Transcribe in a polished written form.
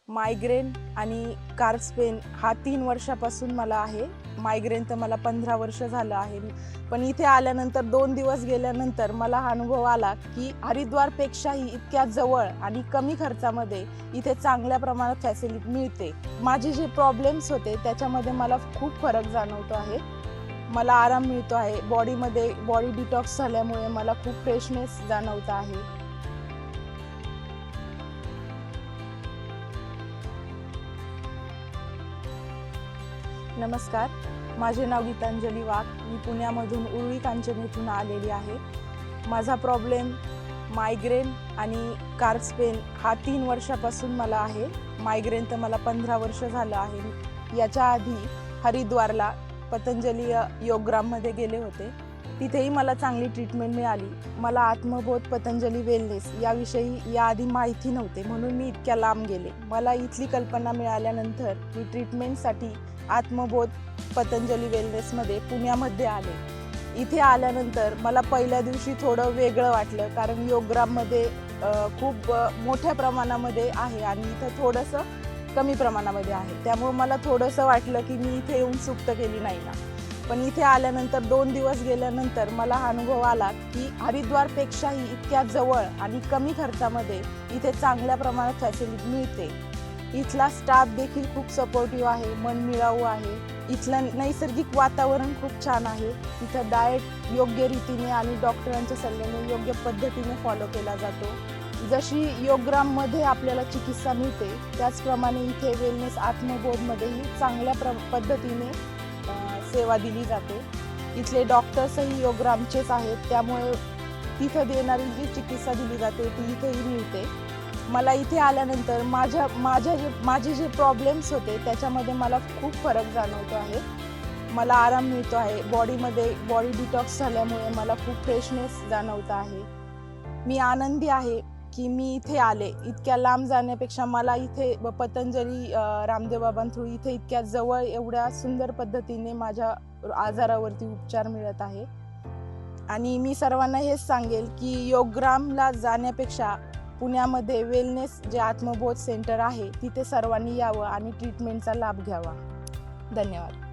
Migraine आणि carbs pen हा 3 वर्षापासून मला आहे. मायग्रेन तर मला 15 वर्ष झालं आहे. पण इथे आल्यानंतर 2 दिवस गेल्यानंतर मला हा अनुभव आला की हरिद्वारपेक्षाही इतक्या जवळ आणि कमी खर्चामध्ये इथे चांगल्या प्रमाणात फॅसिलिटी मिळते. माझे जे प्रॉब्लेम्स होते त्याच्यामध्ये मला खूप फरक जाणवतो आहे. मला आराम मिळतो आहे. बॉडी डिटॉक्स झाल्यामुळे मला खूप फ्रेशनेस जाणवत आहे. नमस्कार, माझे नाव गीतांजली वाघ. मी पुण्यामधून उरुळी कांचन येथून आलेली आहे. माझा प्रॉब्लेम मायग्रेन आणि कार्ब्स पेन हा 3 वर्षापासून मला आहे. मायग्रेन तर मला 15 वर्ष झालं आहे. याच्या आधी हरिद्वारला पतंजली योगग्राममध्ये गेले होते. तिथेही मला चांगली ट्रीटमेंट मिळाली. मला आत्मबोध पतंजली वेलनेस याविषयी याआधी माहिती नव्हते, म्हणून मी इतक्या लांब गेले. मला इथली कल्पना मिळाल्यानंतर मी ट्रीटमेंटसाठी आत्मबोध पतंजली वेलनेसमध्ये पुण्यामध्ये आले. इथे आल्यानंतर मला पहिल्या दिवशी थोडं वेगळं वाटलं, कारण योगग्राममध्ये खूप मोठ्या प्रमाणामध्ये आहे आणि इथं थोडंसं कमी प्रमाणामध्ये आहे. त्यामुळे मला थोडंसं वाटलं की मी इथे येऊन चूक केली नाही ना. पण इथे आल्यानंतर 2 दिवस गेल्यानंतर मला हा अनुभव आला की हरिद्वारपेक्षाही इतक्या जवळ आणि कमी खर्चामध्ये इथे चांगल्या प्रमाणात फॅसिलिटी मिळते. इथला स्टाफ देखील खूप सपोर्टिव्ह आहे, मनमिळावू आहे. इथलं नैसर्गिक वातावरण खूप छान आहे. इथं डाएट योग्य रीतीने आणि डॉक्टरांच्या सल्ल्याने योग्य पद्धतीने फॉलो केला जातो. जशी योगग्राममध्ये आपल्याला चिकित्सा मिळते त्याचप्रमाणे इथे वेलनेस आत्मबोधमध्येही चांगल्या पद्धतीने सेवा दिली जाते. इथले डॉक्टर्सही योगग्रामचेच आहेत, त्यामुळे तिथं देणारी जी चिकित्सा दिली जाते ती इथेही मिळते. मला इथे आल्यानंतर माझे जे प्रॉब्लेम्स होते त्याच्यामध्ये मला खूप फरक जाणवतो आहे. मला आराम मिळतो आहे. बॉडी डिटॉक्स झाल्यामुळे मला खूप फ्रेशनेस जाणवत आहे. मी आनंदी आहे की मी इथे आले. इतक्या लांब जाण्यापेक्षा मला इथे पतंजली रामदेव बाबांथ्रू इथे इतक्या जवळ एवढ्या सुंदर पद्धतीने माझ्या आजारावरती उपचार मिळत आहे. आणि मी सर्वांना हेच सांगेल की योगग्रामला जाण्यापेक्षा पुण्यामध्ये वेलनेस जे आत्मबोध सेंटर आहे तिथे सर्वांनी यावं आणि ट्रीटमेंटचा लाभ घ्यावा. धन्यवाद.